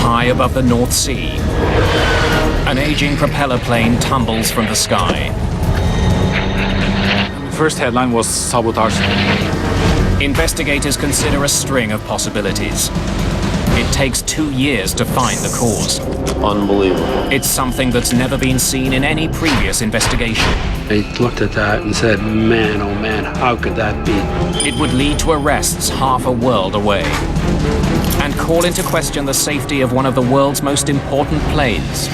High above the North Sea, an aging propeller plane tumbles from the sky. First headline was sabotage. Investigators consider a string of possibilities. It takes 2 years to find the cause. Unbelievable. It's something that's never been seen in any previous investigation. They looked at that and said, man, oh man, how could that be? It would lead to arrests half a world away and call into question the safety of one of the world's most important planes,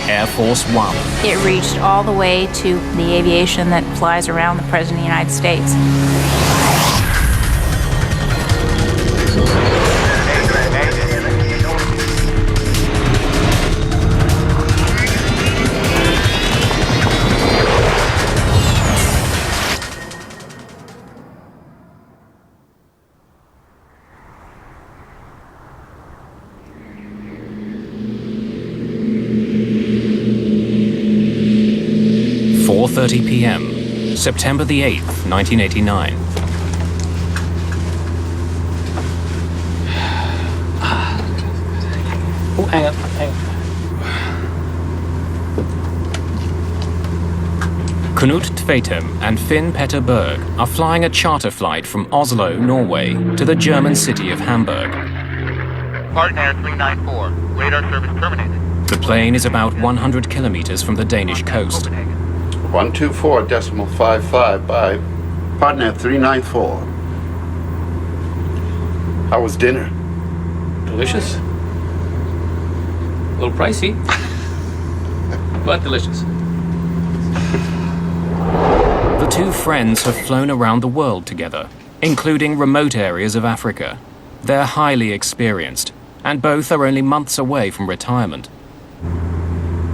Air Force One. It reached all the way to the aviation that flies around the President of the United States. p.m., September the 8th, 1989. Oh, hang on. Knut Tvetem and Finn Petter Berg are flying a charter flight from Oslo, Norway, to the German city of Hamburg. Partner 394, radar service terminated. The plane is about 100 kilometers from the Danish coast. 124.55 by partner 394. How was dinner? Delicious. A little pricey, but delicious. The two friends have flown around the world together, including remote areas of Africa. They're highly experienced, and both are only months away from retirement.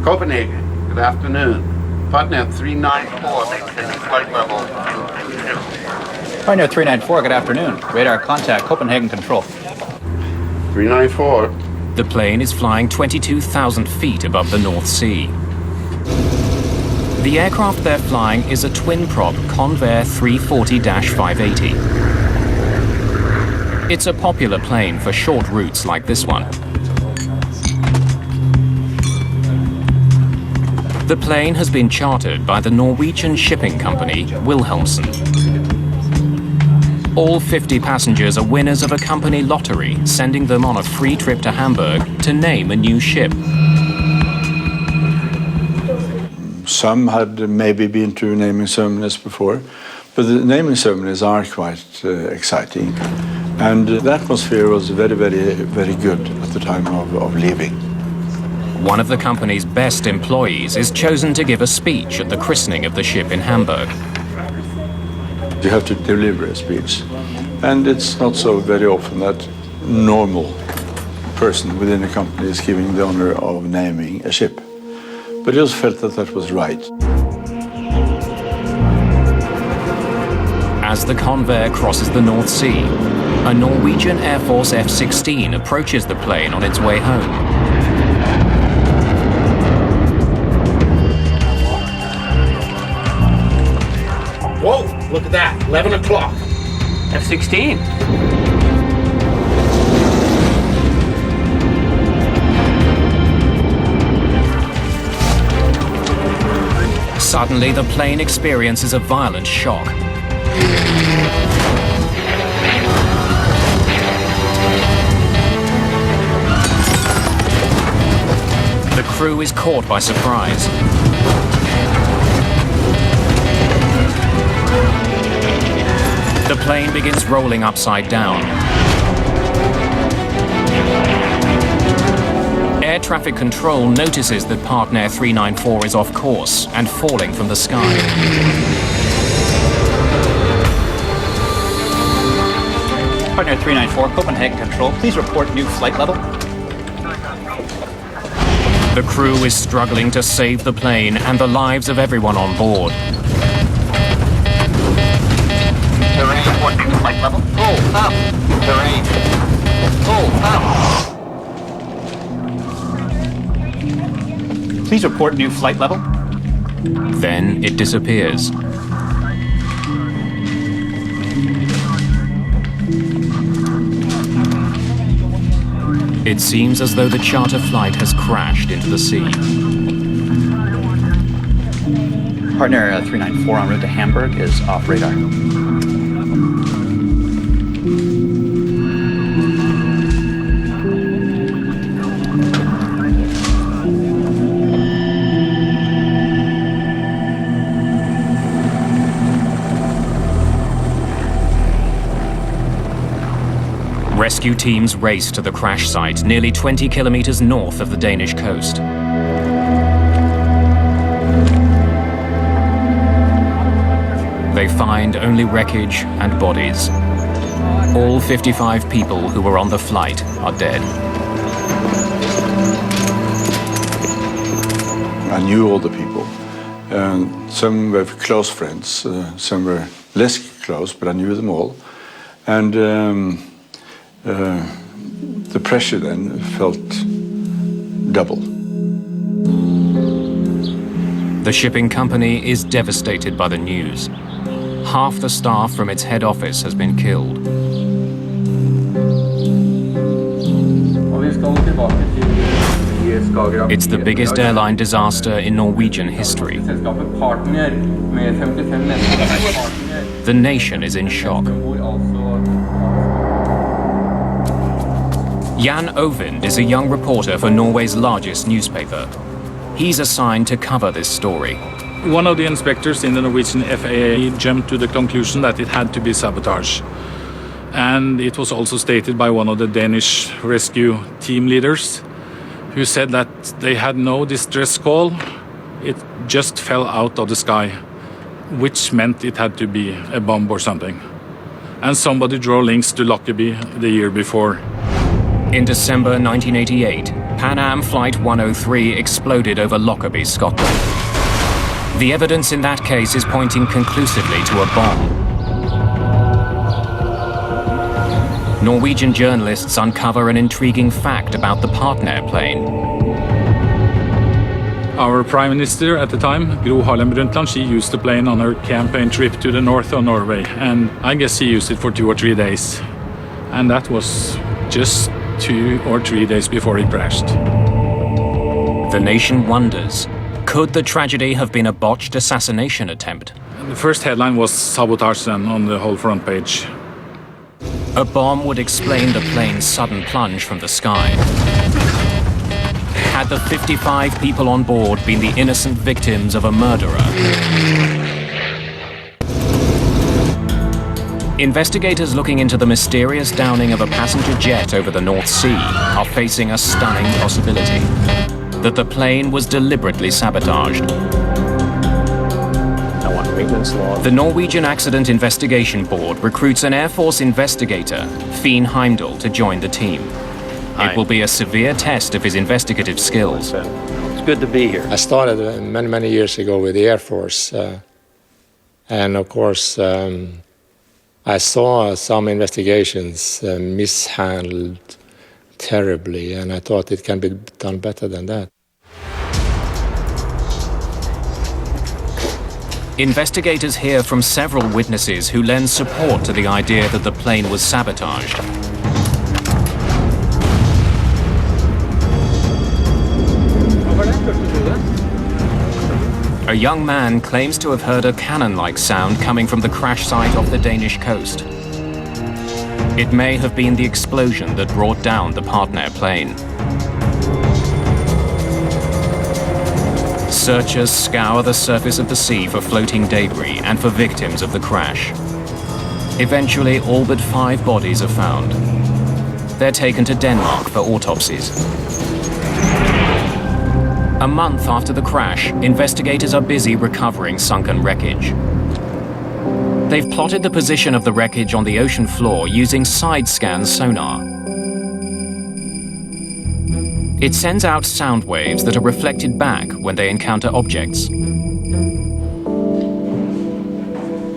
Copenhagen, good afternoon. Partner 394, Maintaining flight level 220. Partner 394, good afternoon. Radar contact, Copenhagen Control. 394. The plane is flying 22,000 feet above the North Sea. The aircraft they're flying is a twin-prop Convair 340-580. It's a popular plane for short routes like this one. The plane has been chartered by the Norwegian shipping company Wilhelmsen. All 50 passengers are winners of a company lottery, sending them on a free trip to Hamburg to name a new ship. Some had maybe been to naming ceremonies before, but the naming ceremonies are quite exciting. And the atmosphere was very, very, very good at the time of leaving. One of the company's best employees is chosen to give a speech at the christening of the ship in Hamburg. You have to deliver a speech, and it's not so very often that normal person within a company is giving the honor of naming a ship. But I just felt that that was right. As the Convair crosses the North Sea, a Norwegian Air Force F-16 approaches the plane on its way home. Whoa, look at that, 11 o'clock. F-16. Suddenly, the plane experiences a violent shock. The crew is caught by surprise. The plane begins rolling upside down. Air traffic control notices that Partner 394 is off course and falling from the sky. Partner 394, Copenhagen Control, please report new flight level. The crew is struggling to save the plane and the lives of everyone on board. Terrain, report new flight level. Full up. Terrain. Full up. Please report new flight level. Then it disappears. It seems as though the charter flight has crashed into the sea. Partner 394 en route to Hamburg is off radar. Rescue teams race to the crash site, nearly 20 kilometers north of the Danish coast. They find only wreckage and bodies. All 55 people who were on the flight are dead. I knew all the people. Some were close friends, some were less close, but I knew them all. And the pressure then felt double. The shipping company is devastated by the news. Half the staff from its head office has been killed. It's the biggest airline disaster in Norwegian history. The nation is in shock. Jan Ovind is a young reporter for Norway's largest newspaper. He's assigned to cover this story. One of the inspectors in the Norwegian FAA jumped to the conclusion that it had to be sabotage. And it was also stated by one of the Danish rescue team leaders, who said that they had no distress call. It just fell out of the sky, which meant it had to be a bomb or something. And somebody drew links to Lockerbie the year before. In December 1988, Pan Am Flight 103 exploded over Lockerbie, Scotland. The evidence in that case is pointing conclusively to a bomb. Norwegian journalists uncover an intriguing fact about the partner plane. Our Prime Minister at the time, Gro Harlem Brundtland, she used the plane on her campaign trip to the north of Norway. And I guess she used it for 2 or 3 days. And that was just 2 or 3 days before it crashed. The nation wonders, could the tragedy have been a botched assassination attempt? The first headline was sabotage then on the whole front page. A bomb would explain the plane's sudden plunge from the sky. Had the 55 people on board been the innocent victims of a murderer? Investigators looking into the mysterious downing of a passenger jet over the North Sea are facing a stunning possibility: that the plane was deliberately sabotaged. The Norwegian Accident Investigation Board recruits an Air Force investigator, Finn Heimdall, to join the team. It will be a severe test of his investigative skills. It's good to be here. I started many years ago with the Air Force. And of course, I saw some investigations mishandled terribly, and I thought it can be done better than that. Investigators hear from several witnesses who lend support to the idea that the plane was sabotaged. A young man claims to have heard a cannon-like sound coming from the crash site off the Danish coast. It may have been the explosion that brought down the partner plane. Searchers scour the surface of the sea for floating debris and for victims of the crash. Eventually, all but 5 bodies are found. They're taken to Denmark for autopsies. A month after the crash, investigators are busy recovering sunken wreckage. They've plotted the position of the wreckage on the ocean floor using side-scan sonar. It sends out sound waves that are reflected back when they encounter objects.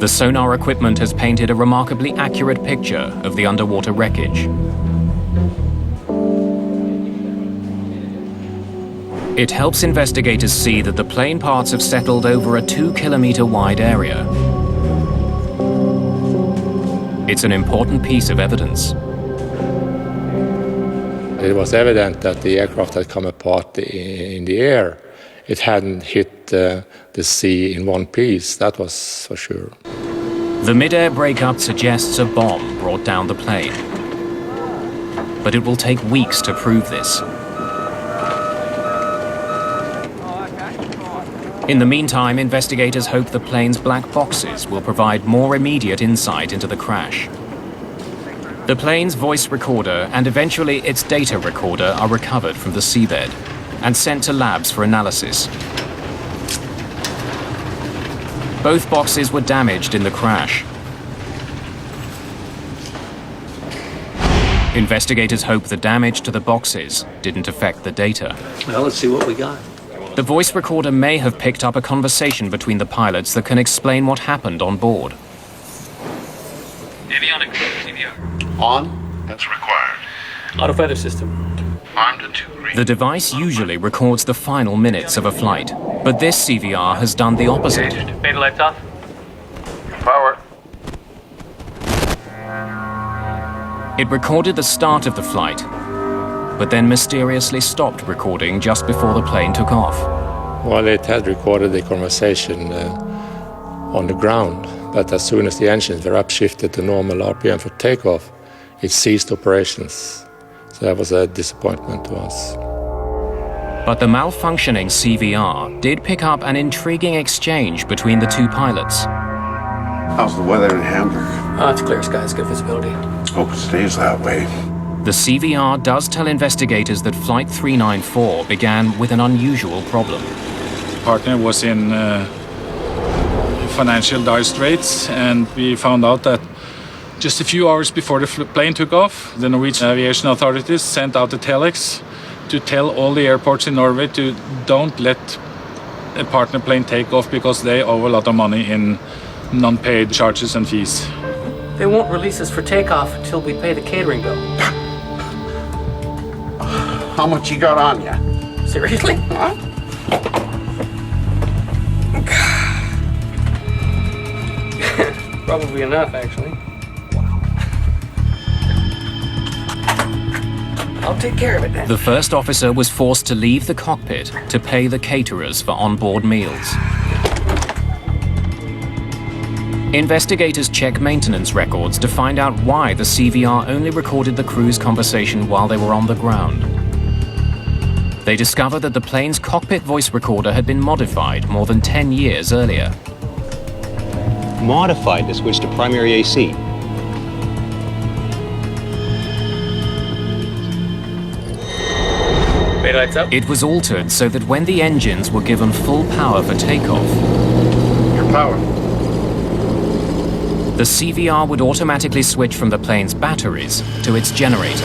The sonar equipment has painted a remarkably accurate picture of the underwater wreckage. It helps investigators see that the plane parts have settled over a 2-kilometer wide area. It's an important piece of evidence. It was evident that the aircraft had come apart in the air. It hadn't hit the sea in one piece, that was for sure. The mid-air breakup suggests a bomb brought down the plane. But it will take weeks to prove this. In the meantime, investigators hope the plane's black boxes will provide more immediate insight into the crash. The plane's voice recorder and eventually its data recorder are recovered from the seabed and sent to labs for analysis. Both boxes were damaged in the crash. Investigators hope the damage to the boxes didn't affect the data. Well, let's see what we got. The voice recorder may have picked up a conversation between the pilots that can explain what happened on board. Avionics, CVR. On. That's required. Auto feather system. Armed to 2 green. The device usually records the final minutes of a flight, but this CVR has done the opposite. Beta lights off. Power. It recorded the start of the flight, but then mysteriously stopped recording just before the plane took off. Well, it had recorded the conversation on the ground, but as soon as the engines were upshifted to normal RPM for takeoff, it ceased operations. So that was a disappointment to us. But the malfunctioning CVR did pick up an intriguing exchange between the two pilots. How's the weather in Hamburg? It's clear skies, good visibility. Hope it stays that way. The CVR does tell investigators that Flight 394 began with an unusual problem. Partner was in financial dire straits, and we found out that just a few hours before the plane took off, the Norwegian aviation authorities sent out a telex to tell all the airports in Norway to don't let a partner plane take off because they owe a lot of money in non-paid charges and fees. They won't release us for takeoff until we pay the catering bill. How much you got on ya? Seriously? Huh? Probably enough, actually. I'll take care of it then. The first officer was forced to leave the cockpit to pay the caterers for onboard meals. Investigators check maintenance records to find out why the CVR only recorded the crew's conversation while they were on the ground. They discover that the plane's cockpit voice recorder had been modified more than 10 years earlier. Modified to switch to primary AC. Beta lights up. It was altered so that when the engines were given full power for takeoff, Your power. the CVR would automatically switch from the plane's batteries to its generator.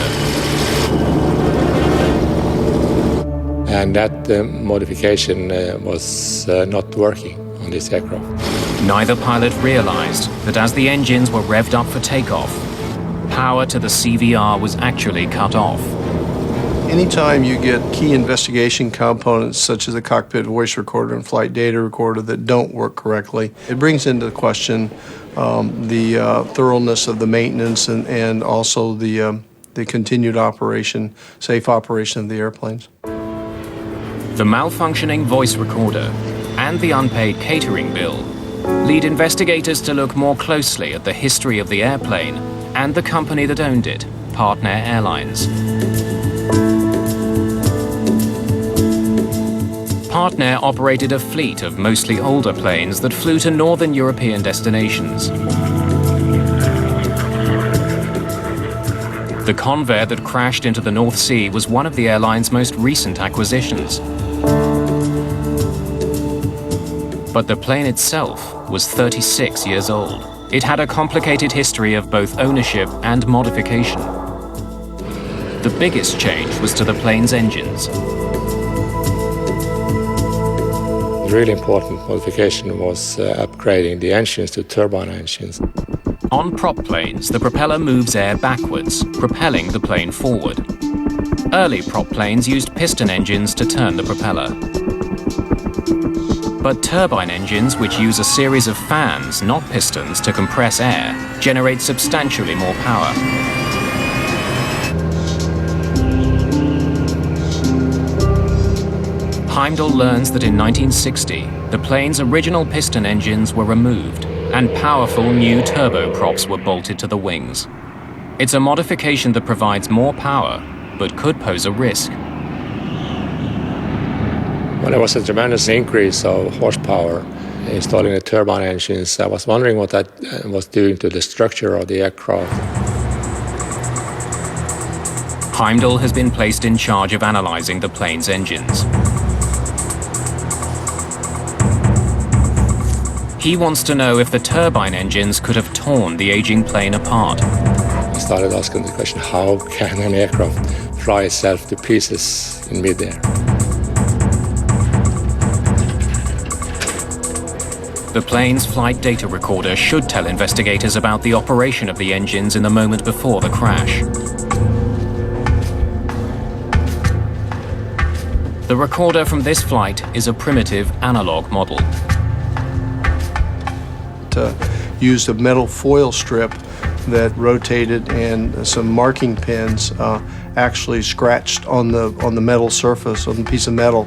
And that modification was not working on this aircraft. Neither pilot realized that as the engines were revved up for takeoff, power to the CVR was actually cut off. Anytime you get key investigation components such as a cockpit voice recorder and flight data recorder that don't work correctly, it brings into question the thoroughness of the maintenance and also the continued operation, safe operation of the airplanes. The malfunctioning voice recorder and the unpaid catering bill lead investigators to look more closely at the history of the airplane and the company that owned it, Partner Airlines. Partner operated a fleet of mostly older planes that flew to northern European destinations. The Convair that crashed into the North Sea was one of the airline's most recent acquisitions. But the plane itself was 36 years old. It had a complicated history of both ownership and modification. The biggest change was to the plane's engines. The really important modification was upgrading the engines to turbine engines. On prop planes, the propeller moves air backwards, propelling the plane forward. Early prop planes used piston engines to turn the propeller. But turbine engines, which use a series of fans, not pistons, to compress air, generate substantially more power. Heimdall learns that in 1960, the plane's original piston engines were removed and powerful new turboprops were bolted to the wings. It's a modification that provides more power, but could pose a risk. When there was a tremendous increase of horsepower installing the turbine engines, I was wondering what that was doing to the structure of the aircraft. Heimdall has been placed in charge of analyzing the plane's engines. He wants to know if the turbine engines could have torn the aging plane apart. I started asking the question, how can an aircraft fly itself to pieces in midair? The plane's flight data recorder should tell investigators about the operation of the engines in the moment before the crash. The recorder from this flight is a primitive analog model. Used a metal foil strip that rotated, and some marking pins actually scratched on the metal surface, on the piece of metal.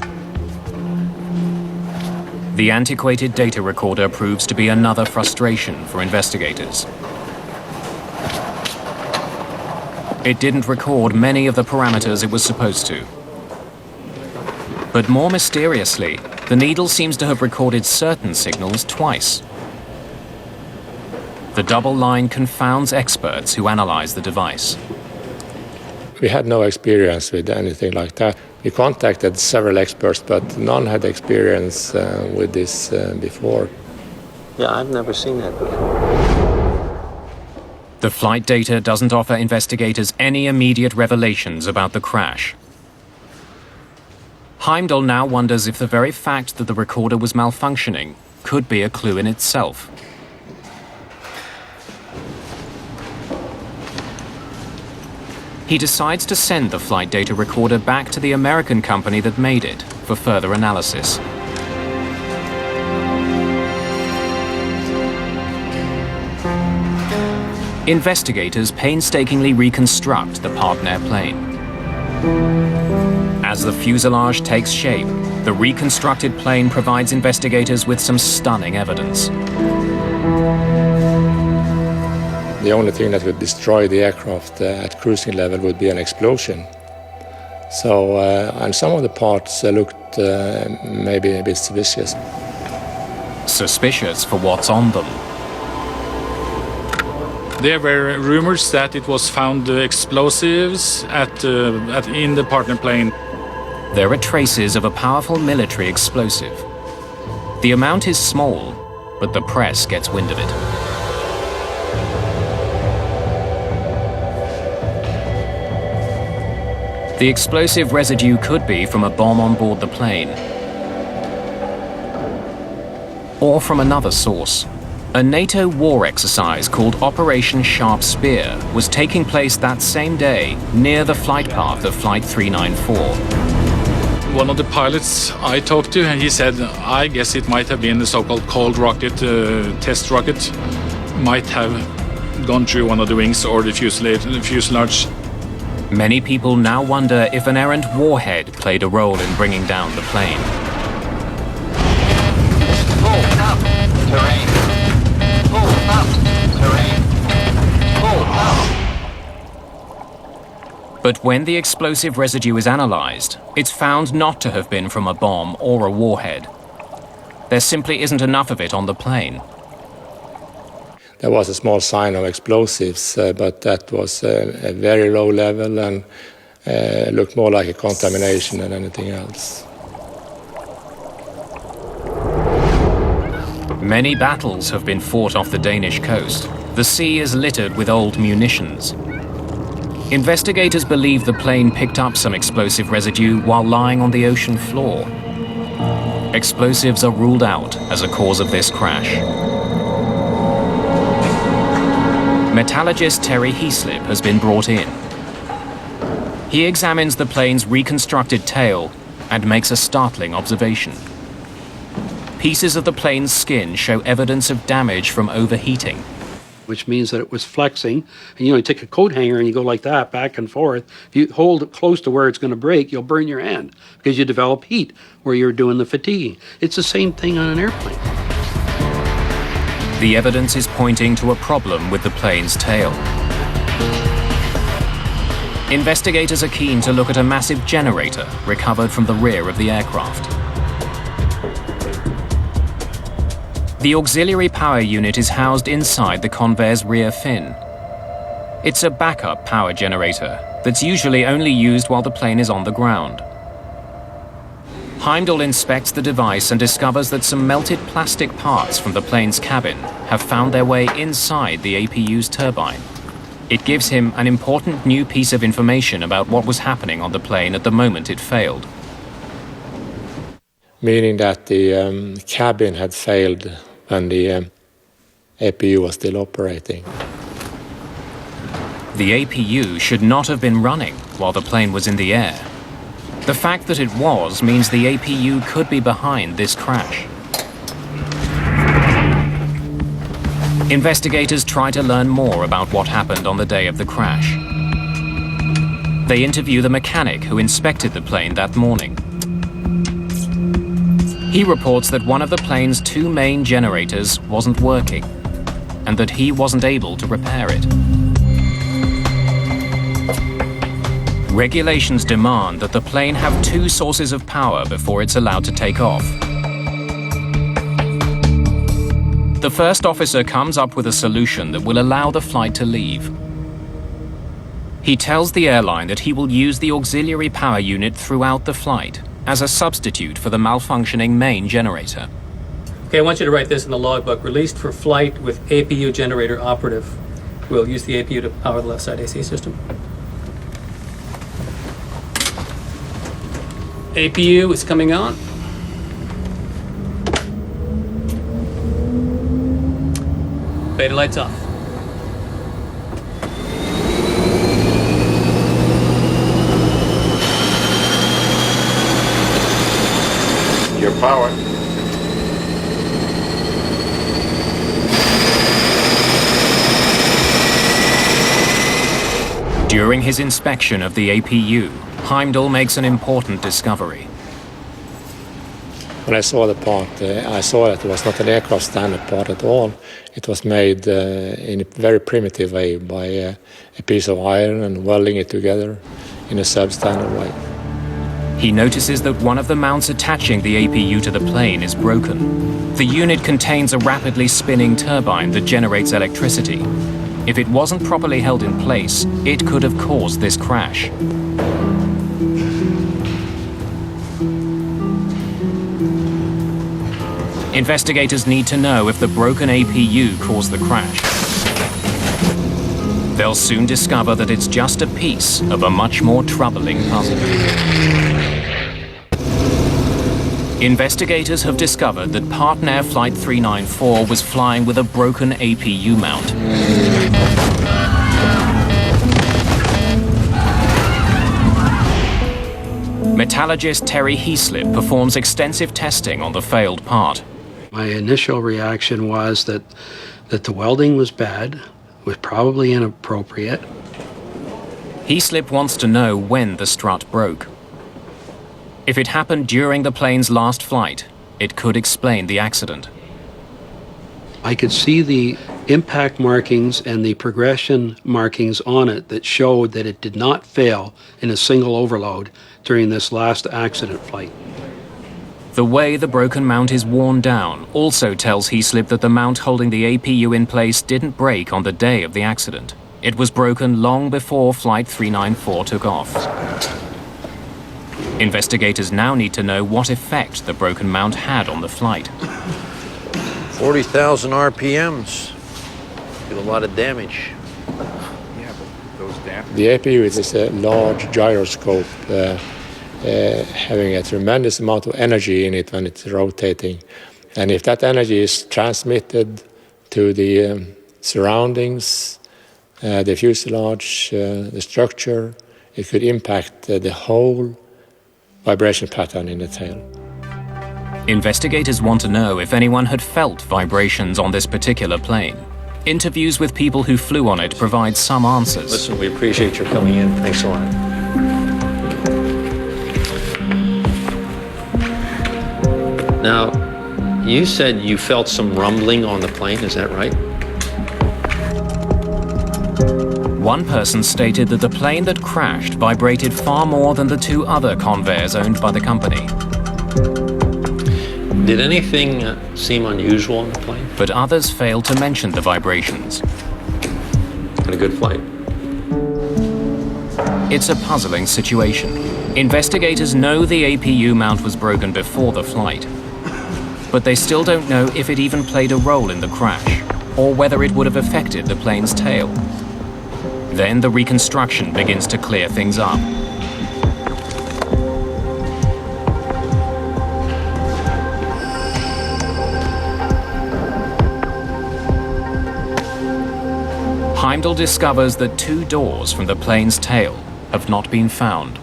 The antiquated data recorder proves to be another frustration for investigators. It didn't record many of the parameters it was supposed to. But more mysteriously, the needle seems to have recorded certain signals twice. The double line confounds experts who analyze the device. We had no experience with anything like that. We contacted several experts, but none had experience with this before. Yeah, I've never seen that before. The flight data doesn't offer investigators any immediate revelations about the crash. Heimdall now wonders if the very fact that the recorder was malfunctioning could be a clue in itself. He decides to send the flight data recorder back to the American company that made it for further analysis. Investigators painstakingly reconstruct the partner plane. As the fuselage takes shape, the reconstructed plane provides investigators with some stunning evidence. The only thing that would destroy the aircraft at cruising level would be an explosion. So, and some of the parts looked maybe a bit suspicious. Suspicious for what's on them. There were rumors that it was found explosives in the partner plane. There are traces of a powerful military explosive. The amount is small, but the press gets wind of it. The explosive residue could be from a bomb on board the plane, or from another source. A NATO war exercise called Operation Sharp Spear was taking place that same day near the flight path of Flight 394. One of the pilots I talked to, and he said, I guess it might have been the so-called cold rocket, test rocket, might have gone through one of the wings or the fuselage. Many people now wonder if an errant warhead played a role in bringing down the plane. Pull up, terrain. Pull up, terrain. Pull up. But when the explosive residue is analyzed, it's found not to have been from a bomb or a warhead. There simply isn't enough of it on the plane. There was a small sign of explosives, but that was a very low level and looked more like a contamination than anything else. Many battles have been fought off the Danish coast. The sea is littered with old munitions. Investigators believe the plane picked up some explosive residue while lying on the ocean floor. Explosives are ruled out as a cause of this crash. Metallurgist Terry Heaslip has been brought in. He examines the plane's reconstructed tail and makes a startling observation. Pieces of the plane's skin show evidence of damage from overheating. which means that it was flexing. And you take a coat hanger and you go like that, back and forth. If you hold it close to where it's going to break, you'll burn your hand because you develop heat where you're doing the fatiguing. It's the same thing on an airplane. The evidence is pointing to a problem with the plane's tail. Investigators are keen to look at a massive generator recovered from the rear of the aircraft. The auxiliary power unit is housed inside the Convair's rear fin. It's a backup power generator that's usually only used while the plane is on the ground. Heimdall inspects the device and discovers that some melted plastic parts from the plane's cabin have found their way inside the APU's turbine. It gives him an important new piece of information about what was happening on the plane at the moment it failed. Meaning that the cabin had failed when the APU was still operating. The APU should not have been running while the plane was in the air. The fact that it was means the APU could be behind this crash. Investigators try to learn more about what happened on the day of the crash. They interview the mechanic who inspected the plane that morning. He reports that one of the plane's two main generators wasn't working, and that he wasn't able to repair it. Regulations demand that the plane have two sources of power before it's allowed to take off. The first officer comes up with a solution that will allow the flight to leave. He tells the airline that he will use the auxiliary power unit throughout the flight as a substitute for the malfunctioning main generator. Okay, I want you to write this in the logbook. Released for flight with APU generator operative. We'll use the APU to power the left side AC system. APU is coming on. Beta lights off. Your power. During his inspection of the APU, Heimdall makes an important discovery. When I saw the part, I saw that it was not an aircraft standard part at all. It was made in a very primitive way by a piece of iron and welding it together in a substandard way. He notices that one of the mounts attaching the APU to the plane is broken. The unit contains a rapidly spinning turbine that generates electricity. If it wasn't properly held in place, it could have caused this crash. Investigators need to know if the broken APU caused the crash. They'll soon discover that it's just a piece of a much more troubling puzzle. Investigators have discovered that Partner Flight 394 was flying with a broken APU mount. Metallurgist Terry Heaslip performs extensive testing on the failed part. My initial reaction was that the welding was bad, was probably inappropriate. Heaslip wants to know when the strut broke. If it happened during the plane's last flight, it could explain the accident. I could see the impact markings and the progression markings on it that showed that it did not fail in a single overload during this last accident flight. The way the broken mount is worn down also tells Heaslip that the mount holding the APU in place didn't break on the day of the accident. It was broken long before Flight 394 took off. Investigators now need to know what effect the broken mount had on the flight. 40,000 RPMs. Do a lot of damage. Yeah, but those damage. The APU is a large gyroscope having a tremendous amount of energy in it when it's rotating. And if that energy is transmitted to the surroundings, the fuselage, the structure, it could impact the whole vibration pattern in the tail. Investigators want to know if anyone had felt vibrations on this particular plane. Interviews with people who flew on it provide some answers. Listen, we appreciate your coming in. Thanks a lot. Now, you said you felt some rumbling on the plane, is that right? One person stated that the plane that crashed vibrated far more than the two other Convairs owned by the company. Did anything seem unusual on the plane? But others failed to mention the vibrations. Had a good flight. It's a puzzling situation. Investigators know the APU mount was broken before the flight, but they still don't know if it even played a role in the crash, or whether it would have affected the plane's tail. Then the reconstruction begins to clear things up. Heimdall discovers that two doors from the plane's tail have not been found.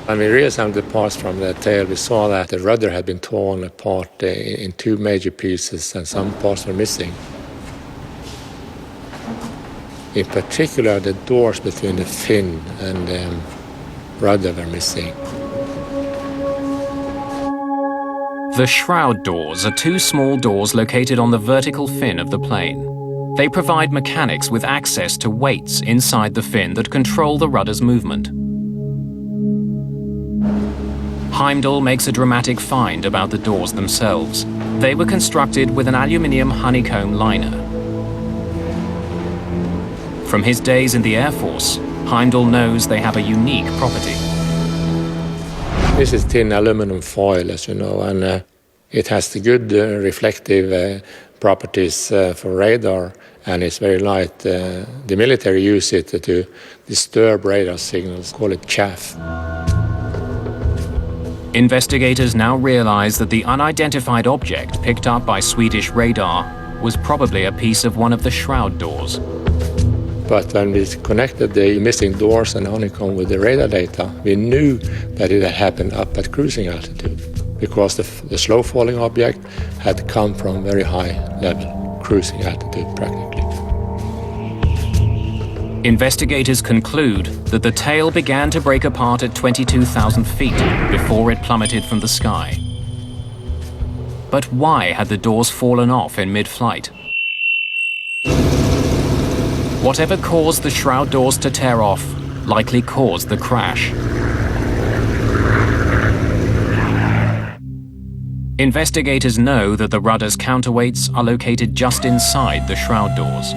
When we reassembled the parts from the tail, we saw that the rudder had been torn apart in two major pieces and some parts were missing. In particular, the doors between the fin and the rudder were missing. The shroud doors are two small doors located on the vertical fin of the plane. They provide mechanics with access to weights inside the fin that control the rudder's movement. Heimdall makes a dramatic find about the doors themselves. They were constructed with an aluminium honeycomb liner. From his days in the Air Force, Heimdall knows they have a unique property. This is thin aluminum foil, as you know, and it has the good reflective properties for radar, and it's very light. The military use it to disturb radar signals, call it chaff. Investigators now realize that the unidentified object picked up by Swedish radar was probably a piece of one of the shroud doors. But when we connected the missing doors and honeycomb with the radar data, we knew that it had happened up at cruising altitude, because the slow-falling object had come from very high level, cruising altitude practically. Investigators conclude that the tail began to break apart at 22,000 feet before it plummeted from the sky. But why had the doors fallen off in mid-flight? Whatever caused the shroud doors to tear off likely caused the crash. Investigators know that the rudder's counterweights are located just inside the shroud doors.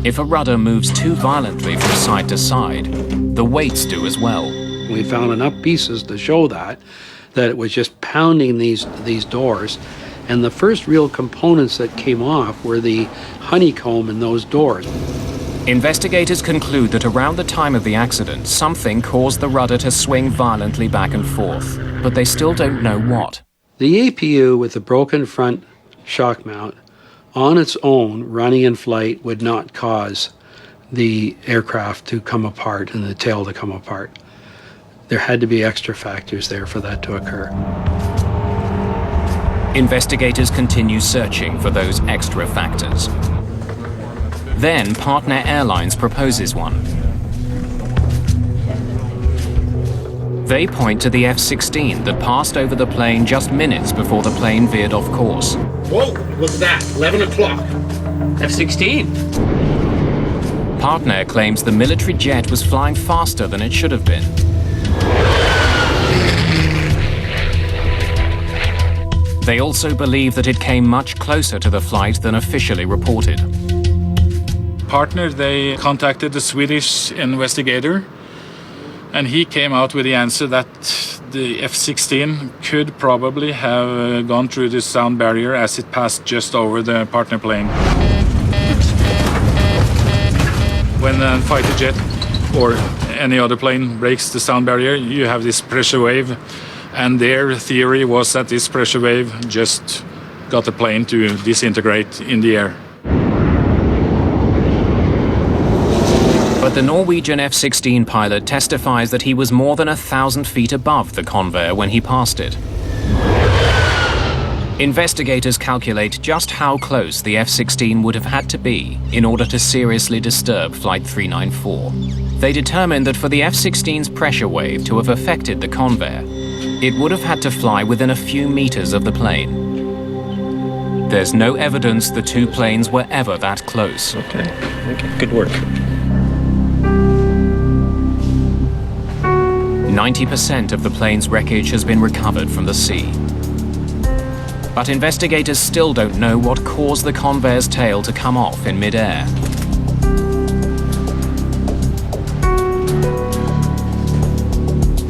If a rudder moves too violently from side to side, the weights do as well. We found enough pieces to show that it was just pounding these doors. And the first real components that came off were the honeycomb in those doors. Investigators conclude that around the time of the accident, something caused the rudder to swing violently back and forth, but they still don't know what. The APU with the broken front shock mount on its own, running in flight, would not cause the aircraft to come apart and the tail to come apart. There had to be extra factors there for that to occur. Investigators continue searching for those extra factors. Then Partner Airlines proposes one. They point to the F-16 that passed over the plane just minutes before the plane veered off course. Whoa, look at that, 11 o'clock. F-16. Partner claims the military jet was flying faster than it should have been. They also believe that it came much closer to the flight than officially reported. Partner, they contacted the Swedish investigator, and he came out with the answer that the F-16 could probably have gone through the sound barrier as it passed just over the partner plane. When a fighter jet or any other plane breaks the sound barrier, you have this pressure wave, and their theory was that this pressure wave just got the plane to disintegrate in the air. But the Norwegian F-16 pilot testifies that he was more than 1,000 feet above the Convair when he passed it. Investigators calculate just how close the F-16 would have had to be in order to seriously disturb Flight 394. They determined that for the F-16's pressure wave to have affected the Convair, it would have had to fly within a few meters of the plane. There's no evidence the two planes were ever that close. Okay, good work. 90% of the plane's wreckage has been recovered from the sea. But investigators still don't know what caused the Convair's tail to come off in mid-air.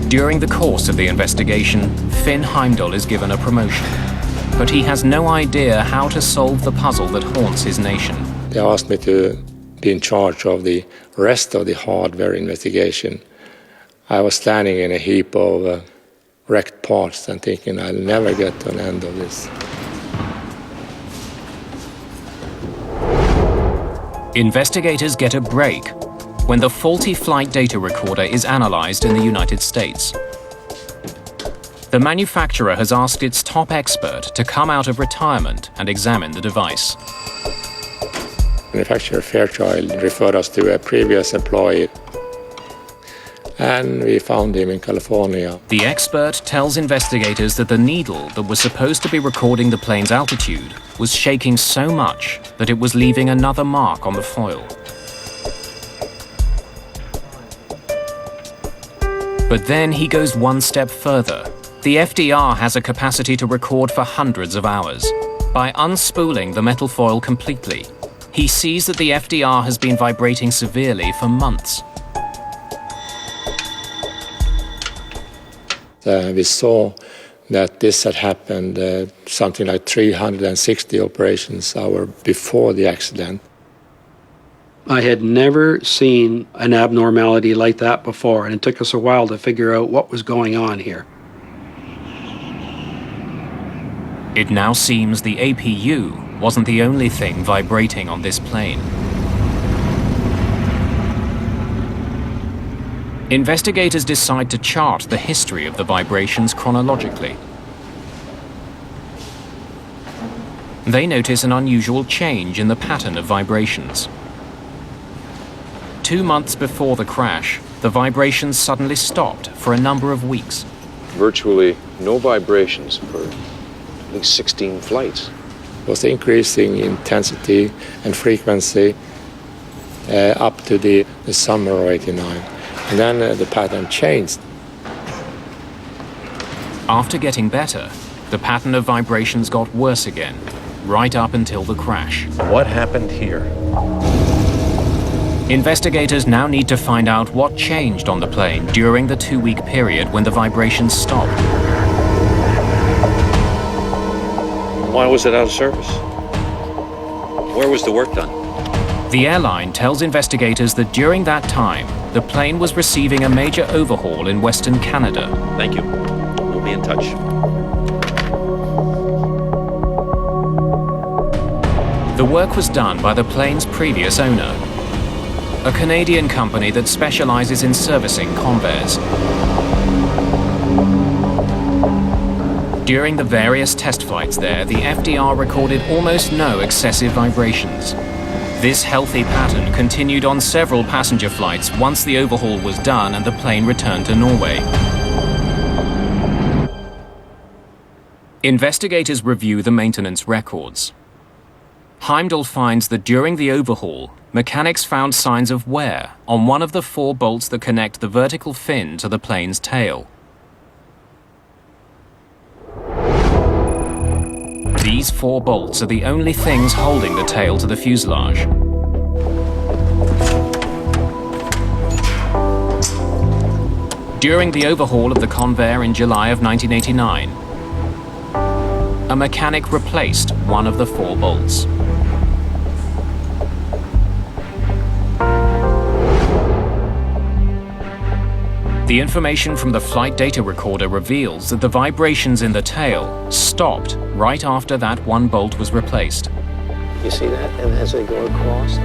During the course of the investigation, Finn Heimdall is given a promotion. But he has no idea how to solve the puzzle that haunts his nation. They asked me to be in charge of the rest of the hardware investigation. I was standing in a heap of wrecked parts and thinking I'll never get to an end of this. Investigators get a break when the faulty flight data recorder is analyzed in the United States. The manufacturer has asked its top expert to come out of retirement and examine the device. Manufacturer Fairchild referred us to a previous employee, and we found him in California. The expert tells investigators that the needle that was supposed to be recording the plane's altitude was shaking so much that it was leaving another mark on the foil. But then he goes one step further. The FDR has a capacity to record for hundreds of hours. By unspooling the metal foil completely, he sees that the FDR has been vibrating severely for months. We saw that this had happened something like 360 operations hours before the accident. I had never seen an abnormality like that before, and it took us a while to figure out what was going on here. It now seems the APU wasn't the only thing vibrating on this plane. Investigators decide to chart the history of the vibrations chronologically. They notice an unusual change in the pattern of vibrations. 2 months before the crash, the vibrations suddenly stopped for a number of weeks. Virtually no vibrations for at least 16 flights. It was increasing intensity and frequency up to the summer of '89. And then the pattern changed. After getting better, the pattern of vibrations got worse again, right up until the crash. What happened here? Investigators now need to find out what changed on the plane during the 2-week period when the vibrations stopped. Why was it out of service? Where was the work done? The airline tells investigators that during that time, the plane was receiving a major overhaul in Western Canada. Thank you. We'll be in touch. The work was done by the plane's previous owner, a Canadian company that specializes in servicing Convairs. During the various test flights there, the FDR recorded almost no excessive vibrations. This healthy pattern continued on several passenger flights once the overhaul was done and the plane returned to Norway. Investigators review the maintenance records. Heimdall finds that during the overhaul, mechanics found signs of wear on one of the 4 bolts that connect the vertical fin to the plane's tail. These 4 bolts are the only things holding the tail to the fuselage. During the overhaul of the Convair in July of 1989, a mechanic replaced one of the 4 bolts. The information from the flight data recorder reveals that the vibrations in the tail stopped right after that 1 bolt was replaced. You see that? And as they go across.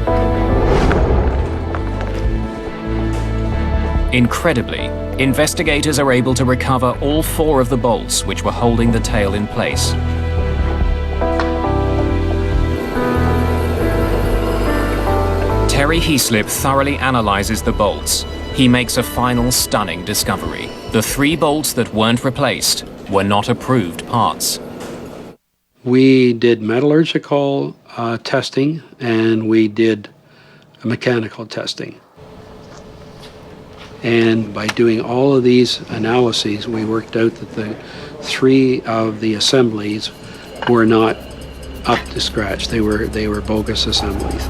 Incredibly, investigators are able to recover all 4 of the bolts which were holding the tail in place. Terry Heaslip thoroughly analyzes the bolts. He makes a final stunning discovery. The 3 bolts that weren't replaced were not approved parts. We did metallurgical testing, and we did mechanical testing. And by doing all of these analyses, we worked out that the 3 of the assemblies were not up to scratch. They were bogus assemblies.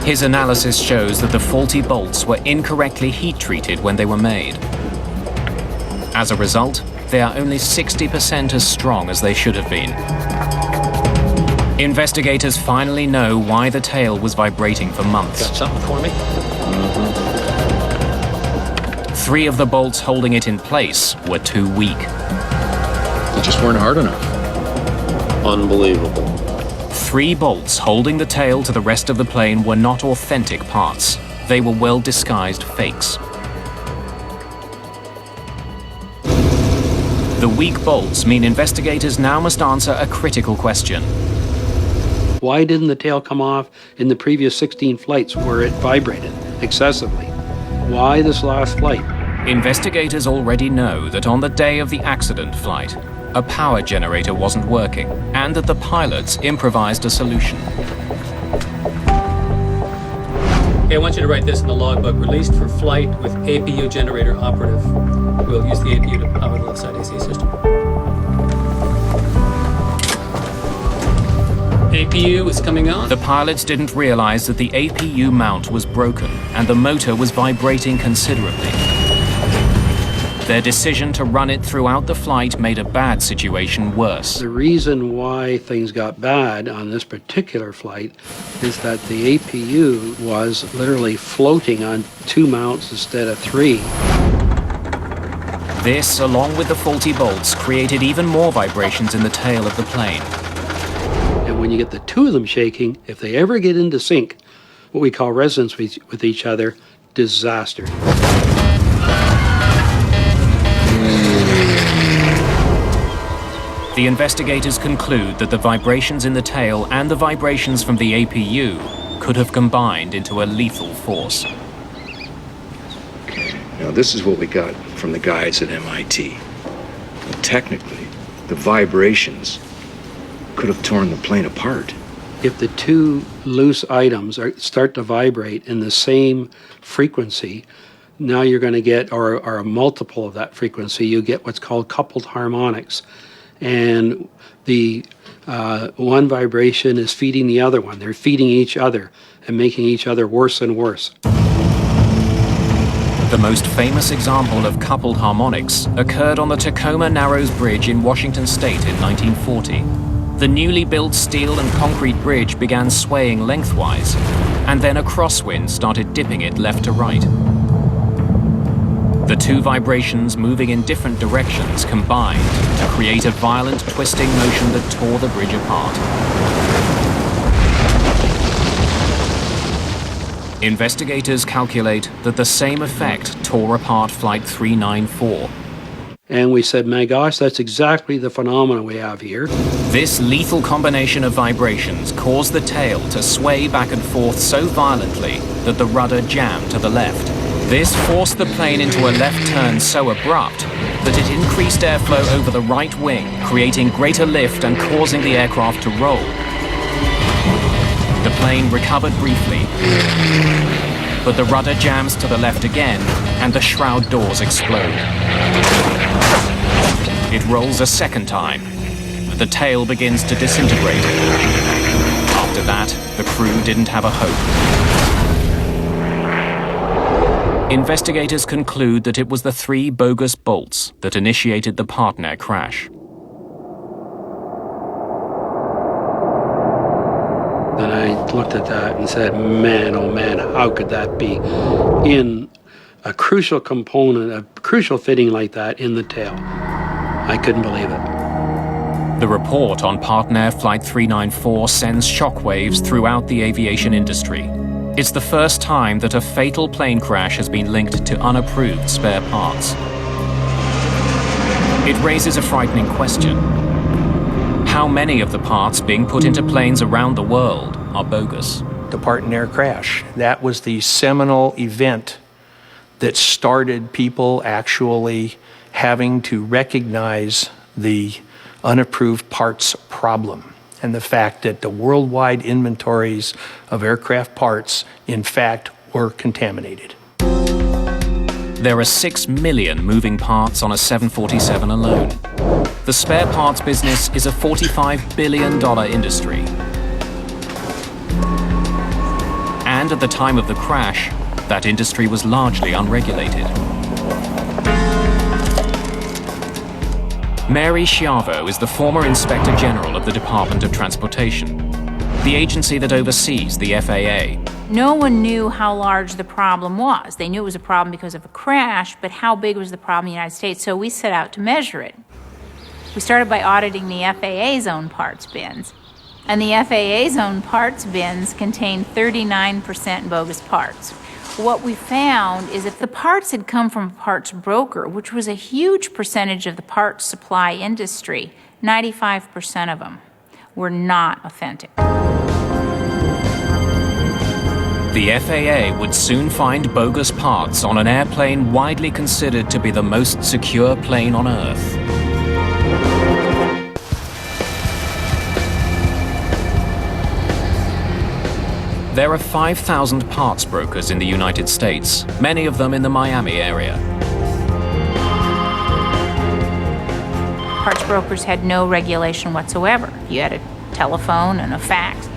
His analysis shows that the faulty bolts were incorrectly heat treated when they were made. As a result, they are only 60% as strong as they should have been. Investigators finally know why the tail was vibrating for months. Got something for me? 3 of the bolts holding it in place were too weak. They just weren't hard enough. Unbelievable. 3 bolts holding the tail to the rest of the plane were not authentic parts. They were well-disguised fakes. The weak bolts mean investigators now must answer a critical question. Why didn't the tail come off in the previous 16 flights where it vibrated excessively? Why this last flight? Investigators already know that on the day of the accident flight, a power generator wasn't working, and that the pilots improvised a solution. Okay, I want you to write this in the logbook. Released for flight with APU generator operative. We'll use the APU to power the left side AC system. APU is coming on. The pilots didn't realize that the APU mount was broken and the motor was vibrating considerably. Their decision to run it throughout the flight made a bad situation worse. The reason why things got bad on this particular flight is that the APU was literally floating on 2 mounts instead of 3. This, along with the faulty bolts, created even more vibrations in the tail of the plane. And when you get the 2 of them shaking, if they ever get into sync, what we call resonance with each other, disaster. The investigators conclude that the vibrations in the tail and the vibrations from the APU could have combined into a lethal force. Now, this is what we got from the guys at MIT. Technically, the vibrations could have torn the plane apart. If the 2 loose items start to vibrate in the same frequency, now you're going to get, or a multiple of that frequency, you get what's called coupled harmonics. And the one vibration is feeding the other one. They're feeding each other and making each other worse and worse. The most famous example of coupled harmonics occurred on the Tacoma Narrows Bridge in Washington State in 1940. The newly built steel and concrete bridge began swaying lengthwise, and then a crosswind started dipping it left to right. The 2 vibrations moving in different directions combined to create a violent twisting motion that tore the bridge apart. Investigators calculate that the same effect tore apart Flight 394. And we said, my gosh, that's exactly the phenomenon we have here. This lethal combination of vibrations caused the tail to sway back and forth so violently that the rudder jammed to the left. This forced the plane into a left turn so abrupt that it increased airflow over the right wing, creating greater lift and causing the aircraft to roll. The plane recovered briefly, but the rudder jams to the left again and the shroud doors explode. It rolls a second time. The tail begins to disintegrate. After that, the crew didn't have a hope. Investigators conclude that it was the 3 bogus bolts that initiated the partner crash. And I looked at that and said, man, oh man, how could that be in a crucial component, a crucial fitting like that in the tail? I couldn't believe it. The report on Partner Flight 394 sends shockwaves throughout the aviation industry. It's the first time that a fatal plane crash has been linked to unapproved spare parts. It raises a frightening question. How many of the parts being put into planes around the world are bogus? the part-in-air crash. That was the seminal event that started people actually having to recognize the unapproved parts problem and the fact that the worldwide inventories of aircraft parts, in fact, were contaminated. There are 6 million moving parts on a 747 alone. The spare parts business is a $45 billion industry. And at the time of the crash, that industry was largely unregulated. Mary Schiavo is the former Inspector General of the Department of Transportation, the agency that oversees the FAA. No one knew how large the problem was. They knew it was a problem because of a crash, but how big was the problem in the United States? So we set out to measure it. We started by auditing the FAA's own parts bins. And the FAA's own parts bins contained 39% bogus parts. What we found is that the parts had come from a parts broker, which was a huge percentage of the parts supply industry. 95% of them were not authentic. The FAA would soon find bogus parts on an airplane widely considered to be the most secure plane on Earth. There are 5,000 parts brokers in the United States, many of them in the Miami area. Parts brokers had no regulation whatsoever. You had a telephone and a fax.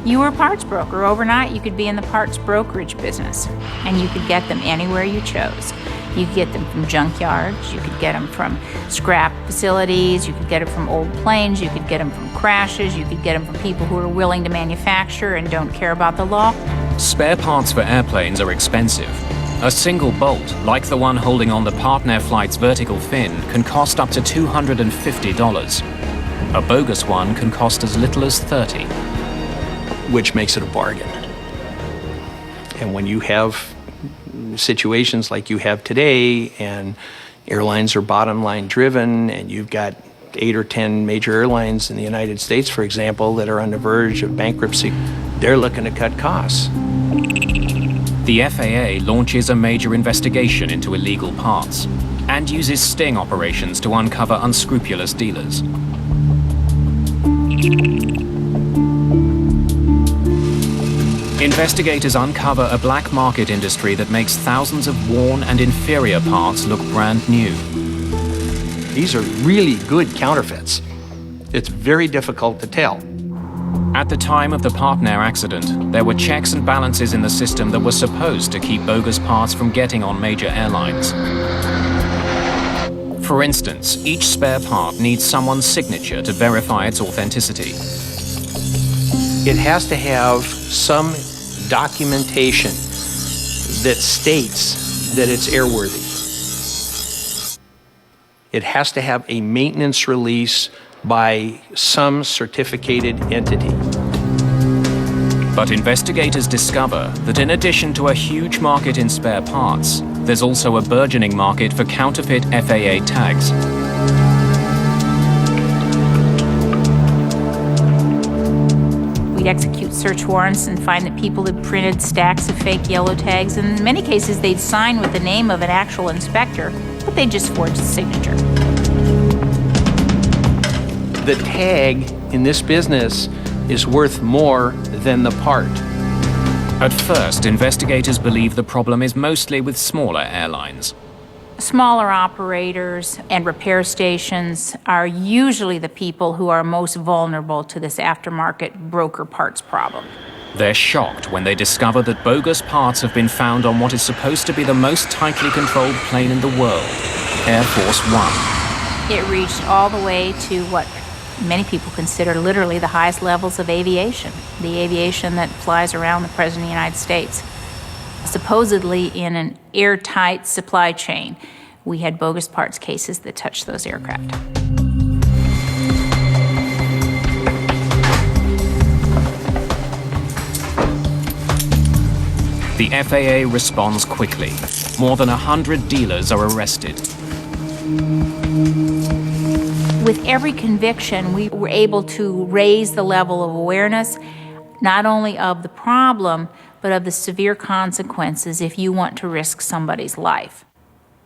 You were a parts broker. Overnight, you could be in the parts brokerage business, and you could get them anywhere you chose. You could get them from junkyards, you could get them from scrap facilities, you could get them from old planes, you could get them from crashes, you could get them from people who are willing to manufacture and don't care about the law. Spare parts for airplanes are expensive. A single bolt, like the one holding on the partner flight's vertical fin, can cost up to $250. A bogus one can cost as little as $30. Which makes it a bargain. And when you have situations like you have today, and airlines are bottom line driven, and you've got 8 or 10 major airlines in the United States, for example, that are on the verge of bankruptcy, they're looking to cut costs. The FAA launches a major investigation into illegal parts and uses sting operations to uncover unscrupulous dealers. Investigators uncover a black market industry that makes thousands of worn and inferior parts look brand new. These are really good counterfeits. It's very difficult to tell. At the time of the Partner accident, there were checks and balances in the system that were supposed to keep bogus parts from getting on major airlines. For instance, each spare part needs someone's signature to verify its authenticity. It has to have some documentation that states that it's airworthy. It has to have a maintenance release by some certificated entity. But investigators discover that in addition to a huge market in spare parts, there's also a burgeoning market for counterfeit FAA tags. We'd execute search warrants and find that people had printed stacks of fake yellow tags, and in many cases they'd sign with the name of an actual inspector, but they'd just forge the signature. The tag in this business is worth more than the part. At first, investigators believe the problem is mostly with smaller airlines. Smaller operators and repair stations are usually the people who are most vulnerable to this aftermarket broker parts problem. They're shocked when they discover that bogus parts have been found on what is supposed to be the most tightly controlled plane in the world, Air Force One. It reached all the way to what many people consider literally the highest levels of aviation, the aviation that flies around the President of the United States. Supposedly in an airtight supply chain, we had bogus parts cases that touched those aircraft. The FAA responds quickly. More than 100 dealers are arrested. With every conviction, we were able to raise the level of awareness. not only of the problem, but of the severe consequences if you want to risk somebody's life.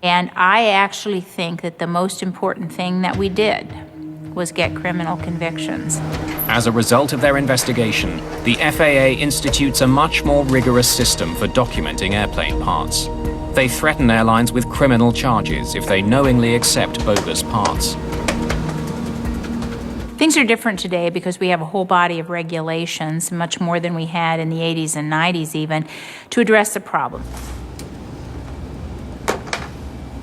And I actually think that the most important thing that we did was get criminal convictions. As a result of their investigation, the FAA institutes a much more rigorous system for documenting airplane parts. They threaten airlines with criminal charges if they knowingly accept bogus parts. Things are different today because we have a whole body of regulations, much more than we had in the 80s and 90s even, to address the problem.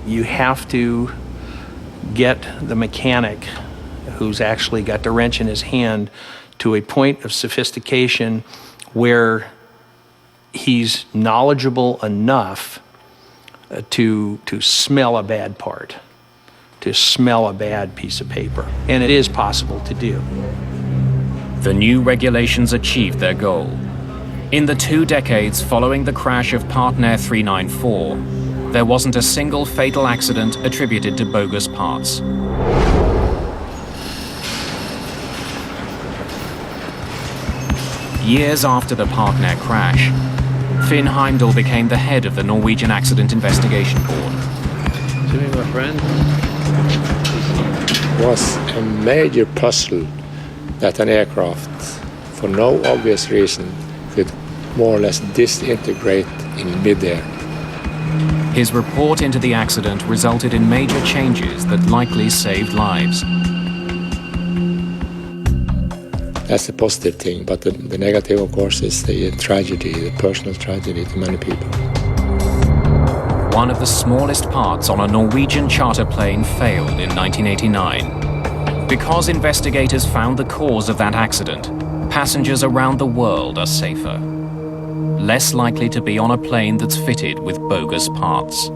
You have to get the mechanic who's actually got the wrench in his hand to a point of sophistication where he's knowledgeable enough to smell a bad part, to smell a bad piece of paper. And it is possible to do. The new regulations achieved their goal. In the 2 decades following the crash of Partner 394, there wasn't a single fatal accident attributed to bogus parts. Years after the Partner crash, Finn Heimdall became the head of the Norwegian Accident Investigation Board. To me, my friend, it was a major puzzle that an aircraft, for no obvious reason, could more or less disintegrate in midair. His report into the accident resulted in major changes that likely saved lives. That's the positive thing, but the negative, of course, is the tragedy, the personal tragedy to many people. One of the smallest parts on a Norwegian charter plane failed in 1989. Because investigators found the cause of that accident, passengers around the world are safer, less likely to be on a plane that's fitted with bogus parts.